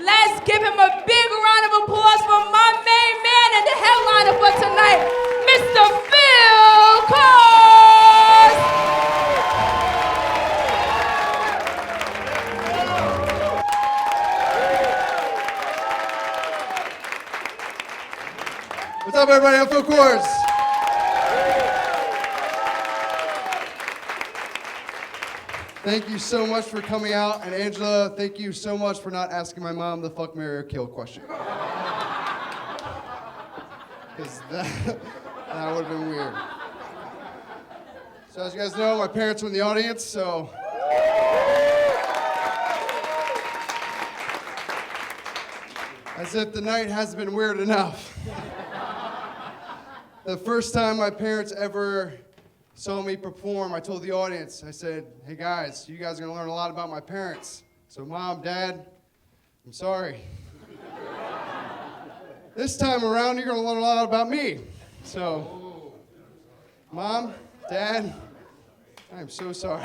Let's give him a big round of applause for my main man and the headliner for tonight, Mr. Phil Korz. What's up, everybody? I'm Phil Korz. Thank you so much for coming out. And Angela, thank you so much for not asking my mom the fuck, marry, or kill question. Because that would have been weird. So as you guys know, my parents were in the audience, so. As if the night hasn't been weird enough. The first time my parents ever saw me perform, I told the audience, I said, hey guys, you guys are gonna learn a lot about my parents. So Mom, Dad, I'm sorry. This time around, you're gonna learn a lot about me. So, Mom, Dad, I'm so sorry.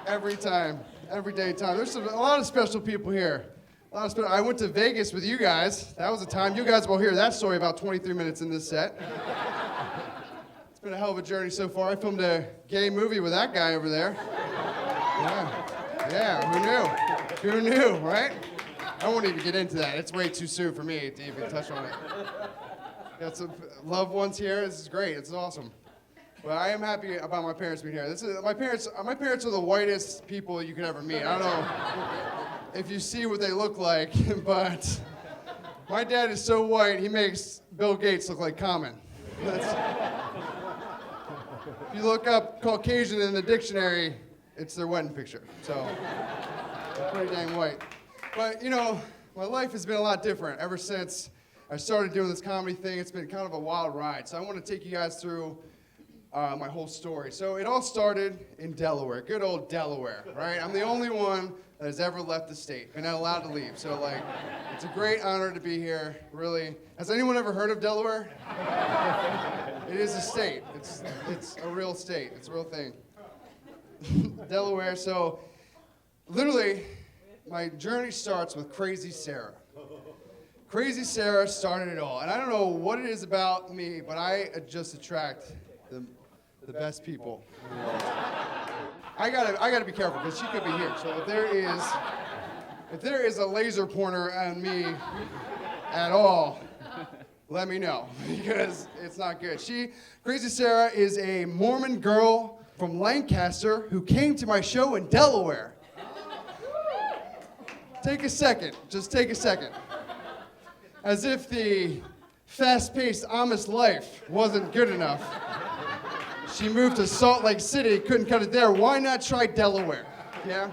Every time, everyday time. There's a lot of special people here. I went to Vegas with you guys. That was a time. You guys will hear that story about 23 minutes in this set. It's been a hell of a journey so far. I filmed a gay movie with that guy over there. Yeah, who knew, right? I won't even get into that. It's way too soon for me to even touch on it. Got some loved ones here. This is great. It's awesome. But I am happy about my parents being here. My parents are the whitest people you could ever meet. I don't know if you see what they look like, but my dad is so white, he makes Bill Gates look like Common. If you look up Caucasian in the dictionary, it's their wedding picture. So, they're pretty dang white. But, you know, my life has been a lot different ever since I started doing this comedy thing. It's been kind of a wild ride. So I want to take you guys through my whole story. So it all started in Delaware, good old Delaware, right? I'm the only one that has ever left the state, been allowed to leave. So, like, it's a great honor to be here, really. Has anyone ever heard of Delaware? It is a state. It's a real state. It's a real thing. Delaware, so literally, my journey starts with Crazy Sarah. Crazy Sarah started it all. And I don't know what it is about me, but I just attract the best people in the world. I gotta be careful, because she could be here. So if there is a laser pointer on me at all, let me know, because it's not good. Crazy Sarah is a Mormon girl from Lancaster who came to my show in Delaware. Take a second, just take a second. As if the fast-paced Amish life wasn't good enough. She moved to Salt Lake City, couldn't cut it there. Why not try Delaware? Yeah?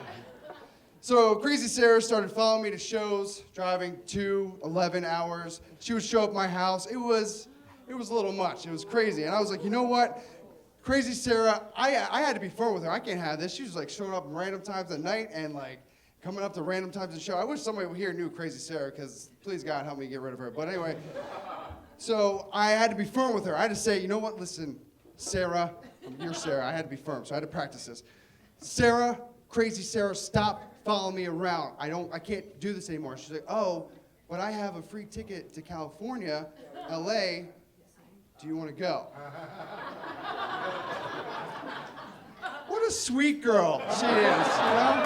So Crazy Sarah started following me to shows, driving 11 hours. She would show up at my house. It was a little much. It was crazy. And I was like, you know what? Crazy Sarah, I had to be firm with her. I can't have this. She was like showing up at random times at night and like coming up to random times of the show. I wish somebody here knew Crazy Sarah, because please God help me get rid of her. But anyway, so I had to be firm with her. I had to say, you know what? Listen, Sarah, you're Sarah. I had to be firm, so I had to practice this. Sarah, Crazy Sarah, stop following me around. I can't do this anymore. She's like, oh, but I have a free ticket to California, LA. Do you want to go? What a sweet girl she is, you know?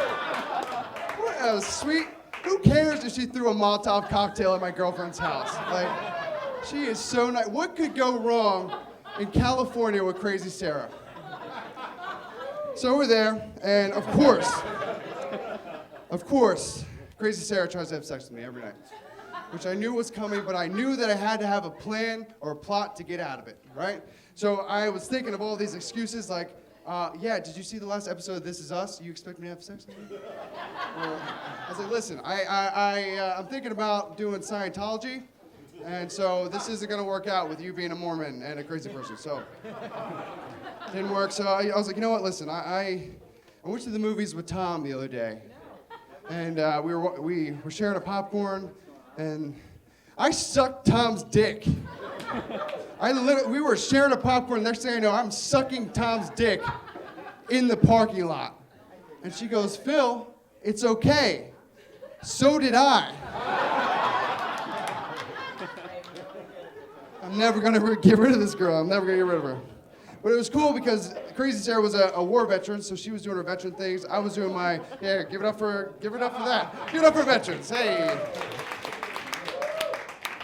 What a sweet, who cares if she threw a Molotov cocktail at my girlfriend's house? Like, she is so nice. What could go wrong in California with Crazy Sarah? So we're there, and of course, Crazy Sarah tries to have sex with me every night, which I knew was coming, but I knew that I had to have a plan or a plot to get out of it, right? So I was thinking of all these excuses, like, yeah, did you see the last episode of This Is Us? You expect me to have sex with you? Or, I was like, listen, I'm thinking about doing Scientology, and so this isn't gonna work out with you being a Mormon and a crazy person, so. Didn't work, so I was like, you know what, listen, I went to the movies with Tom the other day, and we were sharing a popcorn, and I sucked Tom's dick. We were sharing a popcorn, next thing I know, I'm sucking Tom's dick in the parking lot. And she goes, Phil, it's okay. So did I. I'm never gonna get rid of this girl. I'm never gonna get rid of her. But it was cool because Crazy Sarah was a war veteran, so she was doing her veteran things. I was doing my, yeah, give it up for that. Give it up for veterans, hey.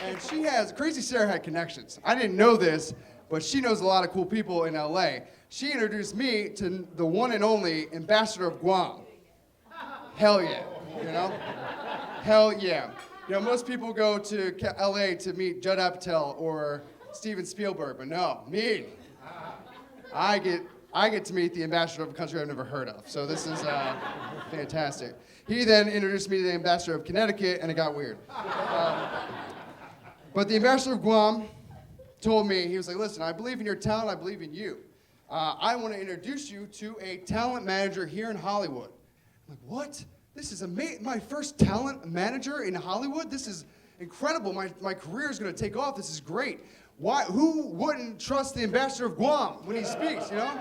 And Crazy Sarah had connections. I didn't know this, but she knows a lot of cool people in LA. She introduced me to the one and only ambassador of Guam. Hell yeah, you know? Hell yeah. You know, most people go to LA to meet Judd Apatow or Steven Spielberg, but no, me. I get to meet the ambassador of a country I've never heard of, so this is fantastic. He then introduced me to the ambassador of Connecticut, and it got weird. But the ambassador of Guam told me, he was like, listen, I believe in your talent, I believe in you. I want to introduce you to a talent manager here in Hollywood. I'm like, what? This is amazing. My first talent manager in Hollywood? This is incredible. My career is going to take off. This is great. Why? Who wouldn't trust the ambassador of Guam when he speaks, you know?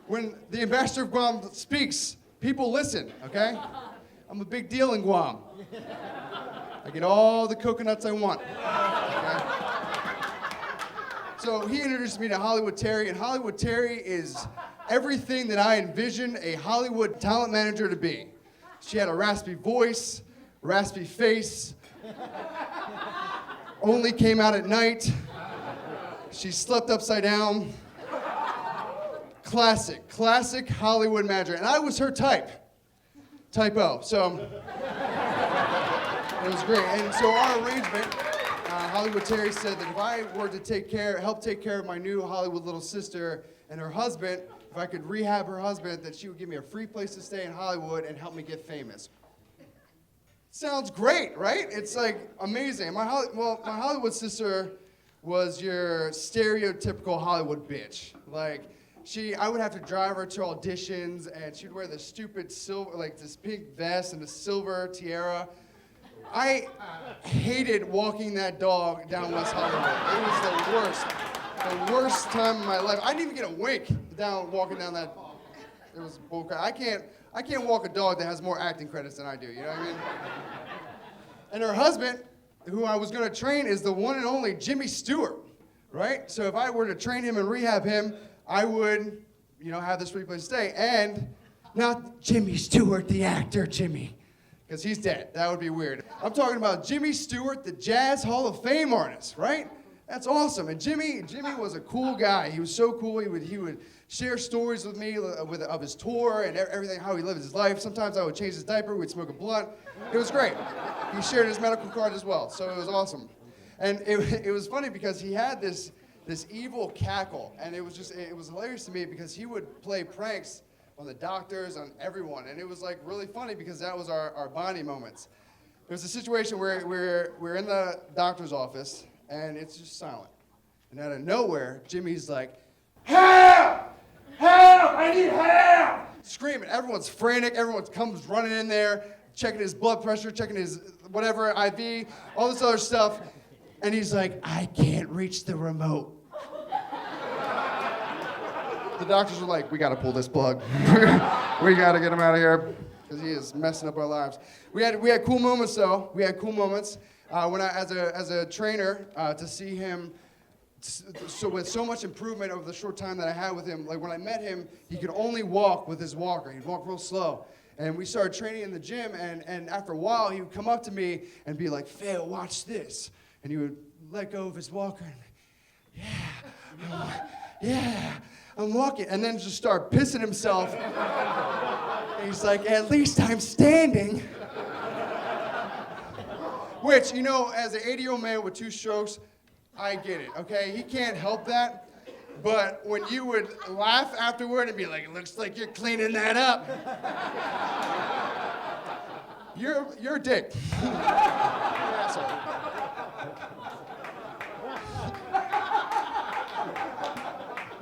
When the ambassador of Guam speaks, people listen, okay? I'm a big deal in Guam. I get all the coconuts I want. Okay? So he introduced me to Hollywood Terry, and Hollywood Terry is everything that I envisioned a Hollywood talent manager to be. She had a raspy voice, raspy face, only came out at night. She slept upside down. Classic Hollywood manager. And I was her type. Type O. So it was great. And so our arrangement, Hollywood Terry said that if I were to help take care of my new Hollywood little sister and her husband, if I could rehab her husband, that she would give me a free place to stay in Hollywood and help me get famous. Sounds great, right? It's like amazing. My Hollywood sister was your stereotypical Hollywood bitch. Like, I would have to drive her to auditions, and she'd wear this stupid silver, like this pink vest and a silver tiara. I hated walking that dog down West Hollywood. It was the worst time of my life. I didn't even get a wink walking down that. It was bullcrap. I can't walk a dog that has more acting credits than I do, you know what I mean? And her husband, who I was gonna train, is the one and only Jimmy Stewart, right? So if I were to train him and rehab him, I would, have this free place to stay. And not Jimmy Stewart, the actor, Jimmy, because he's dead. That would be weird. I'm talking about Jimmy Stewart, the Jazz Hall of Fame artist, right? That's awesome. And Jimmy was a cool guy. He was so cool. He would share stories with me of his tour and everything, how he lived his life. Sometimes I would change his diaper. We'd smoke a blunt. It was great. He shared his medical card as well, so it was awesome. And it was funny because he had this evil cackle, and it was hilarious to me because he would play pranks on the doctors, on everyone, and it was like really funny because that was our bonding moments. There was a situation where we're in the doctor's office, and it's just silent. And out of nowhere, Jimmy's like, help! Help! I need help! Screaming. Everyone's frantic. Everyone comes running in there, checking his blood pressure, checking his whatever, IV, all this other stuff. And he's like, I can't reach the remote. The doctors were like, we gotta pull this plug. We gotta get him out of here, because he is messing up our lives. We had cool moments though. We had cool moments when as a trainer to see him. So with so much improvement over the short time that I had with him, like when I met him, he could only walk with his walker. He'd walk real slow. And we started training in the gym, and after a while, he would come up to me and be like, Phil, watch this. And he would let go of his walker and, I'm walking. And then just start pissing himself. And he's like, at least I'm standing. Which, as an 80-year-old man with 2 strokes, I get it, okay? He can't help that. But when you would laugh afterward and be like, it looks like you're cleaning that up. You're a dick. You're an asshole.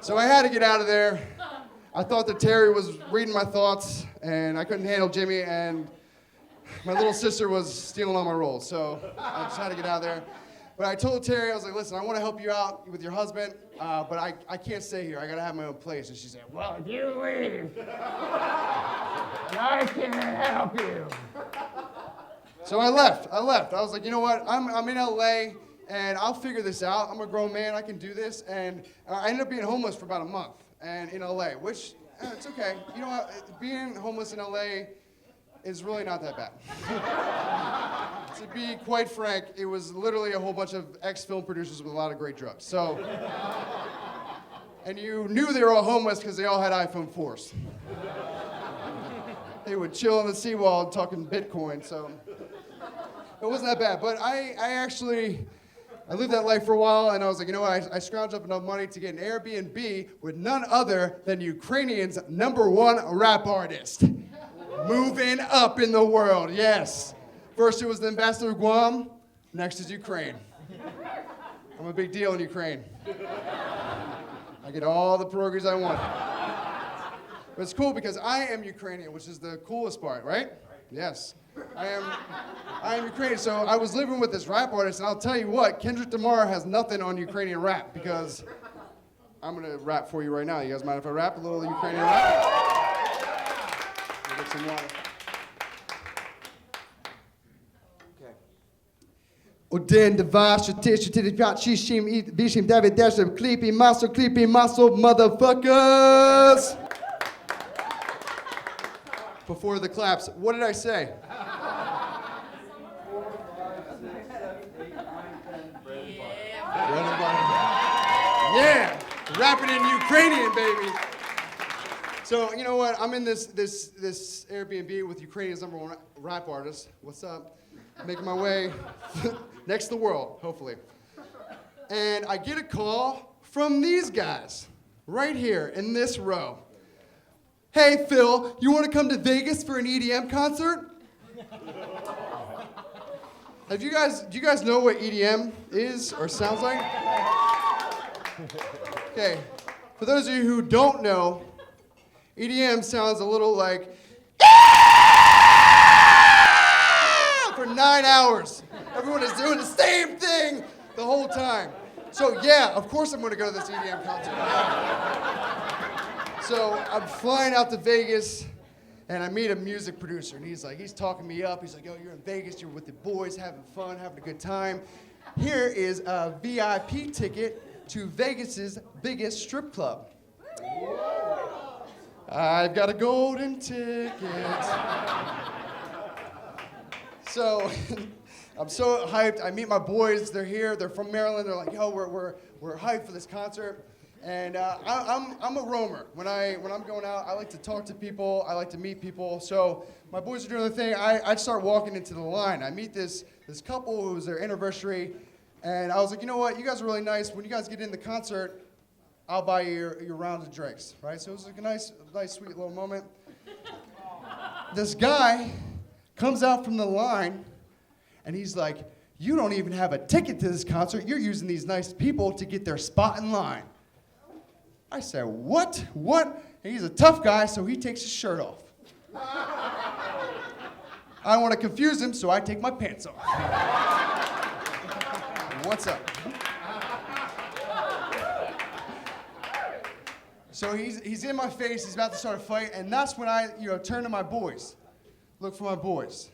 So I had to get out of there. I thought that Terry was reading my thoughts, and I couldn't handle Jimmy, and my little sister was stealing all my roles. So I just had to get out of there. But I told Terry, I was like, listen, I want to help you out with your husband, but I can't stay here. I got to have my own place. And she said, well, if you leave. I can't help you. So I left. I was like, you know what? I'm in LA and I'll figure this out. I'm a grown man. I can do this. And I ended up being homeless for about a month and in LA, which it's okay. You know what? Being homeless in LA is really not that bad. To be quite frank, it was literally a whole bunch of ex-film producers with a lot of great drugs. So, and you knew they were all homeless because they all had iPhone 4s. They would chill on the seawall talking Bitcoin, so it wasn't that bad. But I lived that life for a while, and I was like, you know what? I scrounged up enough money to get an Airbnb with none other than Ukrainian's #1 rap artist. Moving up in the world, yes. First it was the ambassador of Guam, next is Ukraine. I'm a big deal in Ukraine. I get all the programs I want. But it's cool because I am Ukrainian, which is the coolest part, right? Yes. I am Ukrainian, so I was living with this rap artist, and I'll tell you what, Kendrick Lamar has nothing on Ukrainian rap, because I'm gonna rap for you right now. You guys mind if I rap a little Ukrainian rap? I'll get some water. Okay. Один, два, три, четыре, пять, шесть, семь, восемь, девять, десять, клипи, масло, motherfuckers! Before the claps, what did I say? Yeah, rapping in Ukrainian, baby. So you know what? I'm in this Airbnb with Ukrainian's #1 rap artist. What's up? Making my way next to the world, hopefully. And I get a call from these guys right here in this row. Hey Phil, you want to come to Vegas for an EDM concert? Do you guys know what EDM is or sounds like? Okay, for those of you who don't know, EDM sounds a little like for 9 hours. Everyone is doing the same thing the whole time. So yeah, of course I'm going to go to this EDM concert. So I'm flying out to Vegas, and I meet a music producer, and he's talking me up. He's like, yo, you're in Vegas, you're with the boys, having fun, having a good time. Here is a VIP ticket to Vegas's biggest strip club. I've got a golden ticket. So I'm so hyped. I meet my boys. They're here. They're from Maryland. They're like, yo, we're hyped for this concert. And I'm a roamer. When I'm going out, I like to talk to people. I like to meet people. So my boys are doing their thing. I start walking into the line. I meet this couple who was their anniversary, and I was like, you know what? You guys are really nice. When you guys get in the concert, I'll buy you your round of drinks, right? So it was like a nice, sweet little moment. This guy comes out from the line, and he's like, you don't even have a ticket to this concert. You're using these nice people to get their spot in line. I said, what? And he's a tough guy, so he takes his shirt off. I don't want to confuse him, so I take my pants off. What's up? So he's in my face, he's about to start a fight, and that's when I turn to my boys. Look for my boys.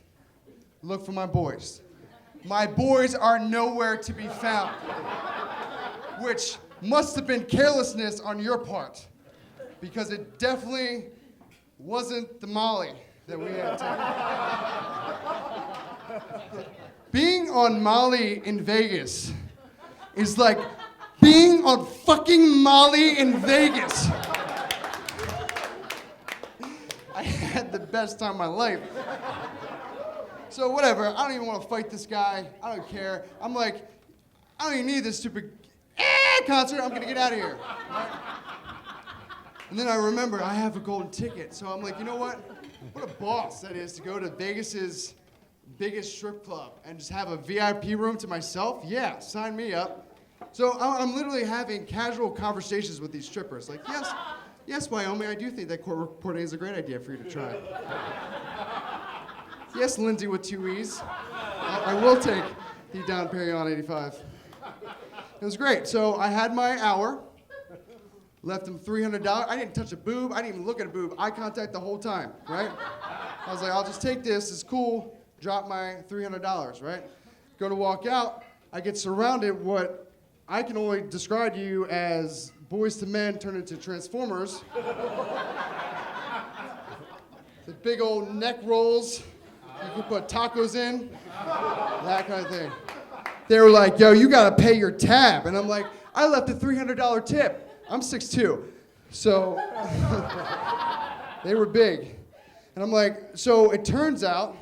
Look for my boys. My boys are nowhere to be found. Which must have been carelessness on your part, because it definitely wasn't the Molly that we had taken. Being on Molly in Vegas is like being on fucking Molly in Vegas. I had the best time of my life. So whatever, I don't even want to fight this guy. I don't care. I'm like, I don't even need this stupid concert, I'm gonna get out of here. Right? And then I remember I have a golden ticket, so I'm like, you know what? What a boss that is to go to Vegas's biggest strip club and just have a VIP room to myself. Yeah, sign me up. So I'm literally having casual conversations with these strippers. Like, yes, Wyoming, I do think that court reporting is a great idea for you to try. Yes, Lindsay with 2 E's. I will take the down Perry on 85. It was great. So I had my hour. Left him $300. I didn't touch a boob. I didn't even look at a boob. Eye contact the whole time, right? I was like, I'll just take this. It's cool. Drop my $300, right? Go to walk out. I get surrounded what I can only describe to you as Boys to Men turned into Transformers. The big old neck rolls. You can put tacos in. That kind of thing. They were like, yo, you gotta pay your tab. And I'm like, I left a $300 tip. I'm 6'2". So they were big. And I'm like, so it turns out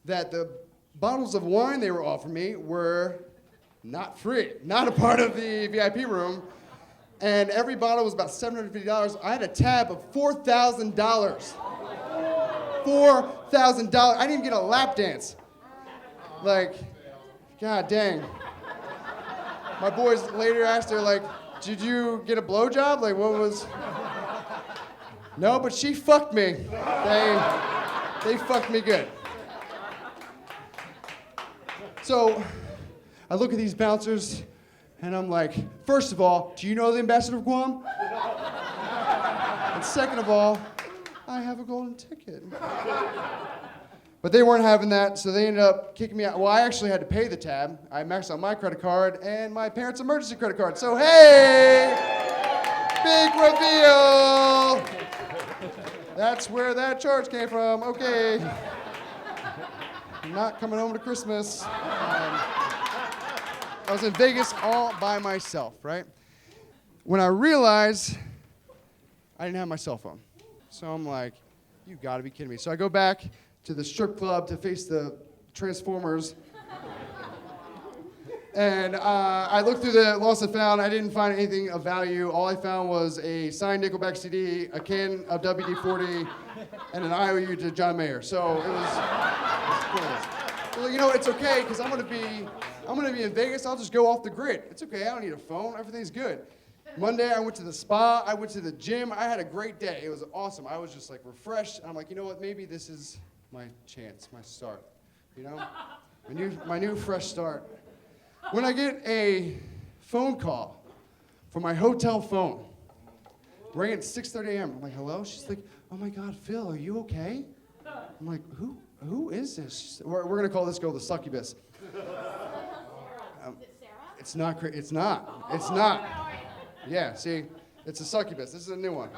that the bottles of wine they were offering me were not free, not a part of the VIP room. And every bottle was about $750. I had a tab of $4,000. $4,000. I didn't even get a lap dance. Like, God dang. My boys later asked her, like, did you get a blowjob? Like, what was? No, but she fucked me. They fucked me good. So I look at these bouncers and I'm like, first of all, do you know the ambassador of Guam? And second of all, I have a golden ticket. But they weren't having that, so they ended up kicking me out. Well, I actually had to pay the tab. I maxed out my credit card and my parents' emergency credit card. So hey, big reveal. That's where that charge came from. Okay. I'm not coming home to Christmas. I was in Vegas all by myself, right? When I realized I didn't have my cell phone. So I'm like, you gotta be kidding me. So I go back to the strip club to face the Transformers. And I looked through the lost and found. I didn't find anything of value. All I found was a signed Nickelback CD, a can of WD-40, and an IOU to John Mayer. So it was cool. Well, you know, it's okay, because I'm gonna be in Vegas. I'll just go off the grid. It's okay, I don't need a phone. Everything's good. Monday, I went to the spa. I went to the gym. I had a great day. It was awesome. I was just like refreshed. I'm like, you know what? Maybe this is my chance, my start. You know, my new fresh start. When I get a phone call from my hotel phone, rang at 6:30 a.m. I'm like, hello? She's like, oh my God, Phil, are you okay? I'm like, who is this? We're gonna call this girl the succubus. It's not. It's not. Yeah, see, it's a succubus. This is a new one.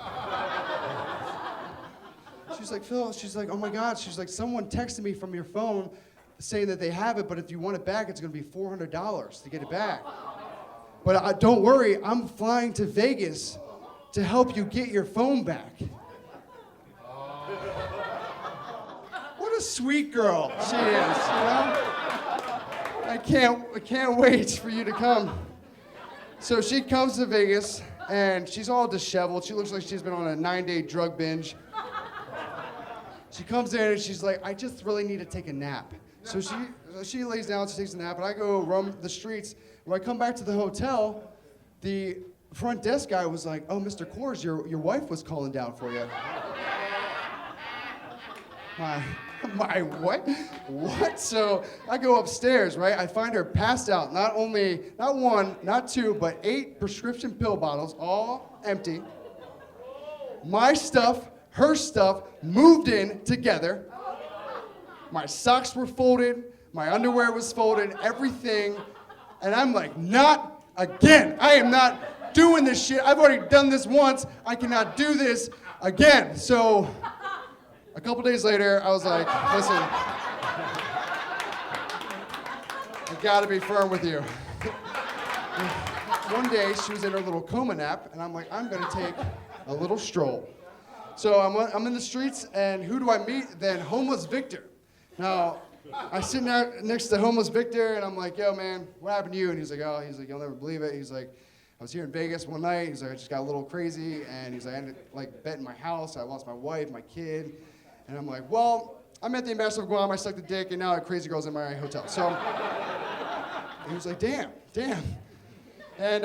She's like, Phil, she's like, oh my God. She's like, someone texted me from your phone saying that they have it, but if you want it back, it's gonna be $400 to get it back. But don't worry, I'm flying to Vegas to help you get your phone back. What a sweet girl she is, you know? I can't wait for you to come. So she comes to Vegas, and she's all disheveled. She looks like she's been on a 9-day drug binge. She comes in, and she's like, I just really need to take a nap. So she lays down, she takes a nap, and I go roam the streets. When I come back to the hotel, the front desk guy was like, oh, Mr. Korz, your wife was calling down for you. My what? What? So I go upstairs, right? I find her passed out. Not one, not two, but 8 prescription pill bottles, all empty. My stuff, her stuff, moved in together. My socks were folded, my underwear was folded, everything. And I'm like, not again. I am not doing this shit. I've already done this once. I cannot do this again. So a couple days later, I was like, listen, I gotta be firm with you. One day, she was in her little coma nap, and I'm like, I'm gonna take a little stroll. So I'm in the streets, and who do I meet? Then homeless Victor. Now, I sit next to homeless Victor, and I'm like, yo, man, what happened to you? And he's like, you'll never believe it. He's like, I was here in Vegas one night. He's like, I just got a little crazy, and he's like, I ended like betting my house. I lost my wife, my kid. And I'm like, well, I met the ambassador of Guam, I sucked a dick, and now a crazy girl's in my hotel. So he was like, damn. And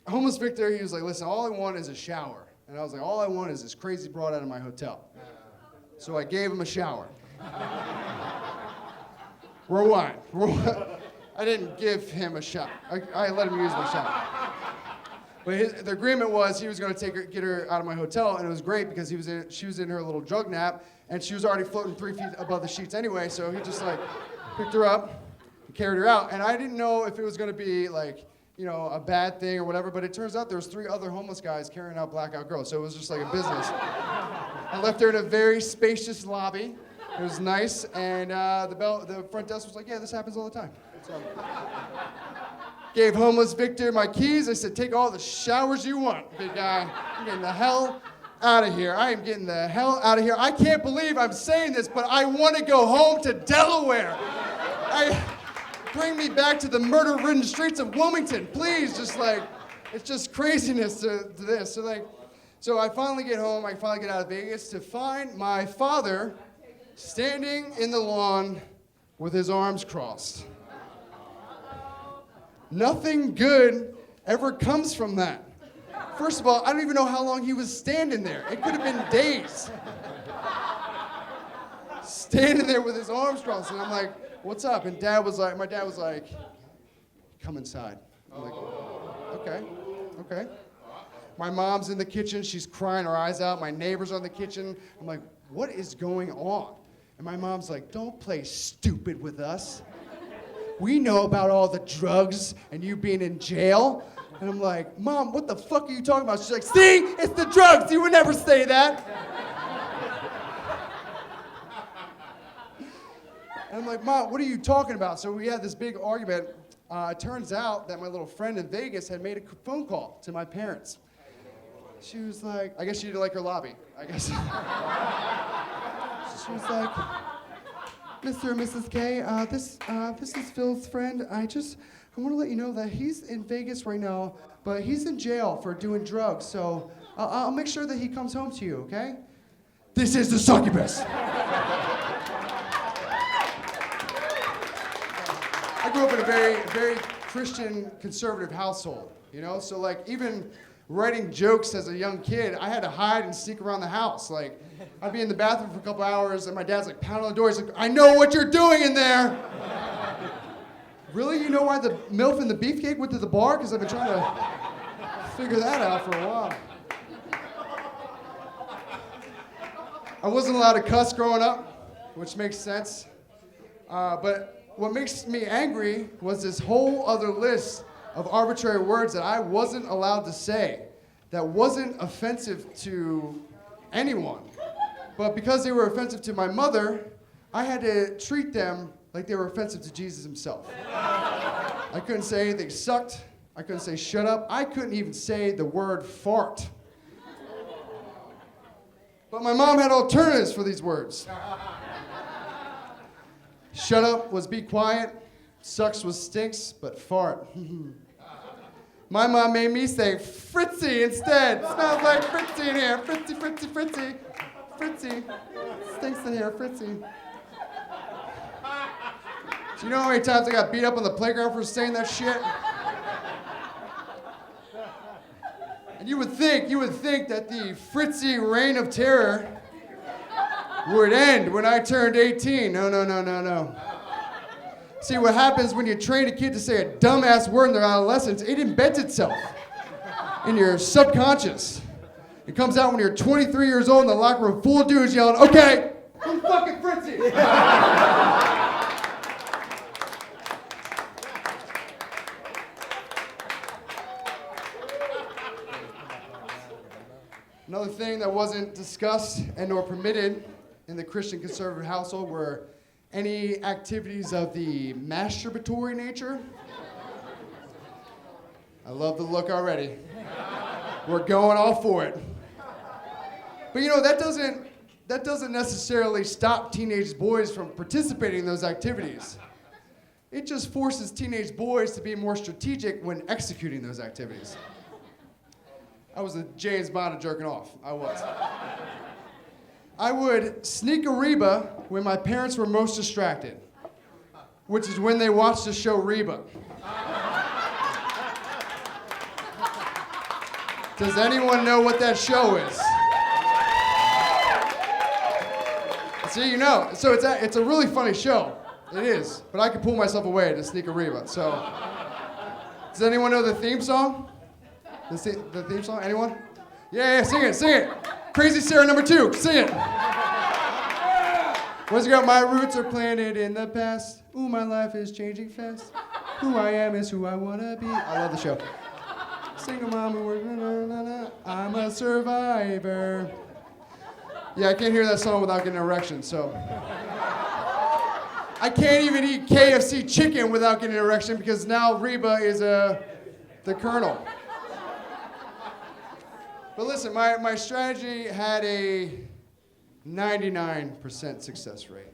homeless Victor, he was like, listen, all I want is a shower. And I was like, all I want is this crazy broad out of my hotel. So I gave him a shower. Rewind. I didn't give him a shot. I let him use my shower. But the agreement was he was going to get her out of my hotel, and it was great because she was in her little drug nap, and she was already floating 3 feet above the sheets anyway, so he just like picked her up and carried her out. And I didn't know if it was going to be like, you know, a bad thing or whatever, but it turns out there was 3 other homeless guys carrying out blackout girls, so it was just like a business. I left her in a very spacious lobby. It was nice, and the front desk was like, yeah, this happens all the time. So, gave homeless Victor my keys. I said, take all the showers you want, big guy. I'm getting the hell out of here. I am getting the hell out of here. I can't believe I'm saying this, but I want to go home to Delaware. Bring me back to the murder-ridden streets of Wilmington, please. Just like, it's just craziness to this. So I finally get home. I finally get out of Vegas to find my father standing in the lawn with his arms crossed. Nothing good ever comes from that. First of all, I don't even know how long he was standing there. It could have been days. Standing there with his arms crossed, and I'm like, what's up? And my dad was like, come inside. I'm like, okay. My mom's in the kitchen, she's crying her eyes out. My neighbors are in the kitchen. I'm like, what is going on? And my mom's like, don't play stupid with us. We know about all the drugs and you being in jail. And I'm like, Mom, what the fuck are you talking about? She's like, see, it's the drugs. You would never say that. And I'm like, Mom, what are you talking about? So we had this big argument. It turns out that my little friend in Vegas had made a phone call to my parents. She was like, I guess she didn't like her lobby, I guess. She was like, Mr. and Mrs. K, this is Phil's friend. I want to let you know that he's in Vegas right now, but he's in jail for doing drugs, so I'll make sure that he comes home to you, okay? This is the succubus. I grew up in a very, very Christian, conservative household, you know? So, like, even writing jokes as a young kid, I had to hide and sneak around the house. Like, I'd be in the bathroom for a couple hours, and my dad's like pounding on the door. He's like, I know what you're doing in there. Really? You know why the MILF and the beefcake went to the bar? Because I've been trying to figure that out for a while. I wasn't allowed to cuss growing up, which makes sense. But what makes me angry was this whole other list of arbitrary words that I wasn't allowed to say, that wasn't offensive to anyone. But because they were offensive to my mother, I had to treat them like they were offensive to Jesus himself. I couldn't say anything sucked. I couldn't say shut up. I couldn't even say the word fart. But my mom had alternatives for these words. Shut up was be quiet. Sucks was stinks, but fart. My mom made me say Fritzy instead. Smells like Fritzy in here. Fritzy, Fritzy, Fritzy. Fritzy. Stinks in here, Fritzy. Do you know how many times I got beat up on the playground for saying that shit? And you would think that the Fritzy reign of terror would end when I turned 18. No. See, what happens when you train a kid to say a dumbass word in their adolescence, it embeds itself in your subconscious. It comes out when you're 23 years old in the locker room full of dudes yelling, okay, I'm fucking Fritzy. Another thing that wasn't discussed and nor permitted in the Christian conservative household were any activities of the masturbatory nature. I love the look already. We're going all for it. But you know, that doesn't necessarily stop teenage boys from participating in those activities. It just forces teenage boys to be more strategic when executing those activities. I was a James Bond of jerking off. I was. I would sneak a Reba when my parents were most distracted, which is when they watched the show Reba. Does anyone know what that show is? See, you know. So it's a really funny show. It is. But I could pull myself away to sneak a Reba. So, does anyone know the theme song? The theme song? Anyone? Yeah, sing it. Crazy Sarah #2, sing it. What's it got? My roots are planted in the past. Ooh, my life is changing fast. Who I am is who I wanna be. I love the show. Single mom who works, I'm a survivor. Yeah, I can't hear that song without getting an erection, so. I can't even eat KFC chicken without getting an erection because now Reba is the colonel. But listen, my strategy had a 99% success rate.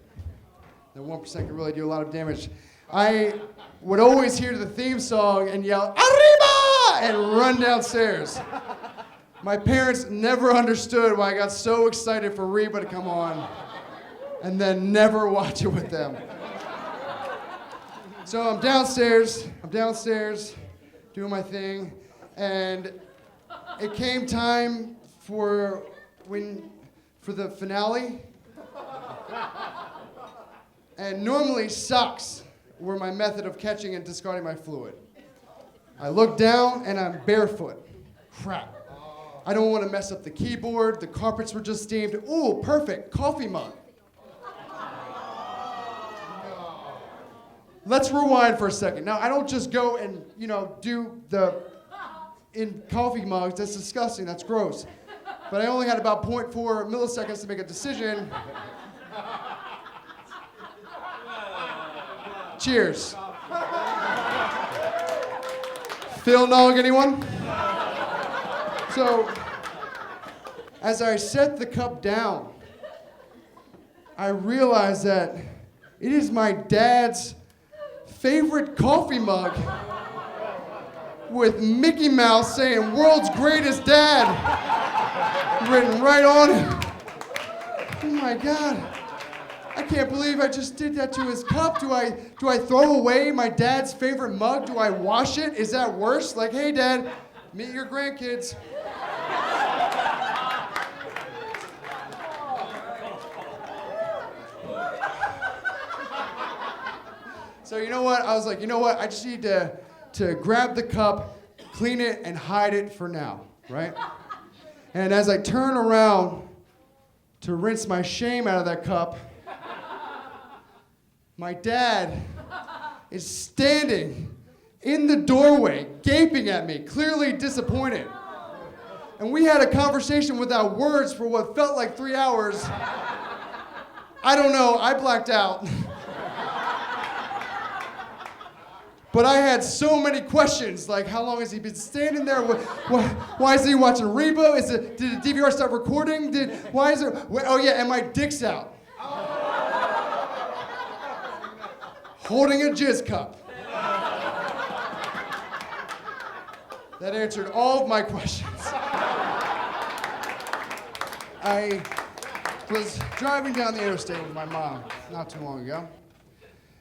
The 1% can really do a lot of damage. I would always hear the theme song and yell, "Arriba!" and run downstairs. My parents never understood why I got so excited for Reba to come on and then never watch it with them. So I'm downstairs doing my thing, and it came time for the finale. And normally socks were my method of catching and discarding my fluid. I look down and I'm barefoot. Crap. I don't want to mess up the keyboard. The carpets were just steamed. Ooh, perfect, coffee mug. Let's rewind for a second. Now, I don't just go and, do in coffee mugs. That's disgusting, that's gross. But I only had about 0.4 milliseconds to make a decision. Cheers. Phil Nog, anyone? So, as I set the cup down, I realized that it is my dad's favorite coffee mug with Mickey Mouse saying "World's Greatest Dad" written right on it. Oh my God. I can't believe I just did that to his cup. Do I throw away my dad's favorite mug? Do I wash it? Is that worse? Like, hey, Dad, meet your grandkids. So you know what? I was like, you know what? I just need to grab the cup, clean it, and hide it for now, right? And as I turn around to rinse my shame out of that cup, my dad is standing in the doorway, gaping at me, clearly disappointed. And we had a conversation without words for what felt like 3 hours. I don't know, I blacked out. But I had so many questions, like how long has he been standing there? Why is he watching Reba? Did the DVR start recording? Oh yeah, and my dick's out. Holding a jizz cup. That answered all of my questions. I was driving down the interstate with my mom not too long ago,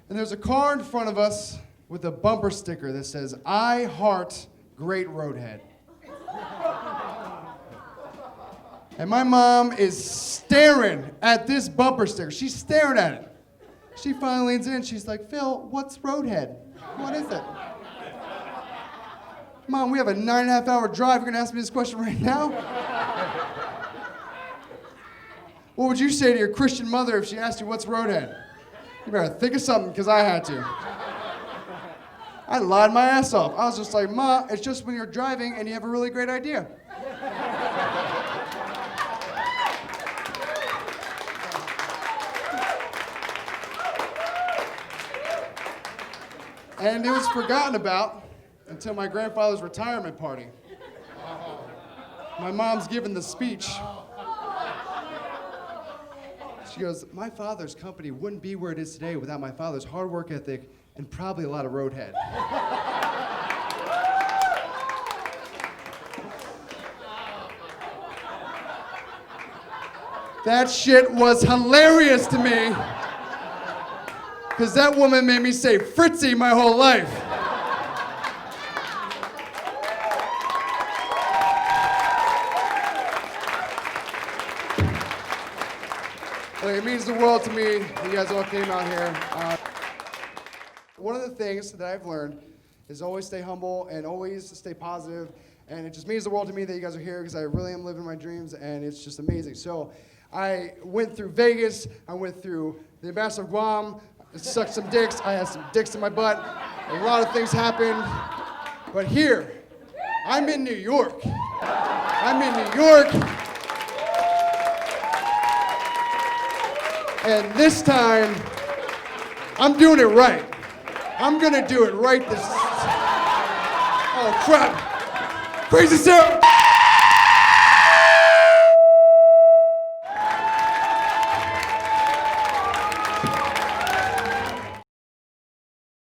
and there's a car in front of us with a bumper sticker that says, "I heart Great Roadhead." And my mom is staring at this bumper sticker. She's staring at it. She finally leans in. She's like, "Phil, what's Roadhead? What is it?" Mom, we have a 9.5-hour drive. You're going to ask me this question right now? What would you say to your Christian mother if she asked you what's Roadhead? You better think of something, because I had to. I lied my ass off. I was just like, "Ma, it's just when you're driving and you have a really great idea." And it was forgotten about until my grandfather's retirement party. My mom's giving the speech. She goes, "My father's company wouldn't be where it is today without my father's hard work ethic and probably a lot of Roadhead." That shit was hilarious to me, because that woman made me say Fritzy my whole life. Look, it means the world to me that you guys all came out here. One of the things that I've learned is always stay humble and always stay positive And it just means the world to me that you guys are here because I really am living my dreams, and it's just amazing. So I went through Vegas. I went through the Ambassador of Guam. I sucked some dicks. I had some dicks in my butt. A lot of things happened. But here, I'm in New York. I'm in New York. And this time, I'm doing it right. I'm gonna do it right this... Oh, crap. Crazy Sarah!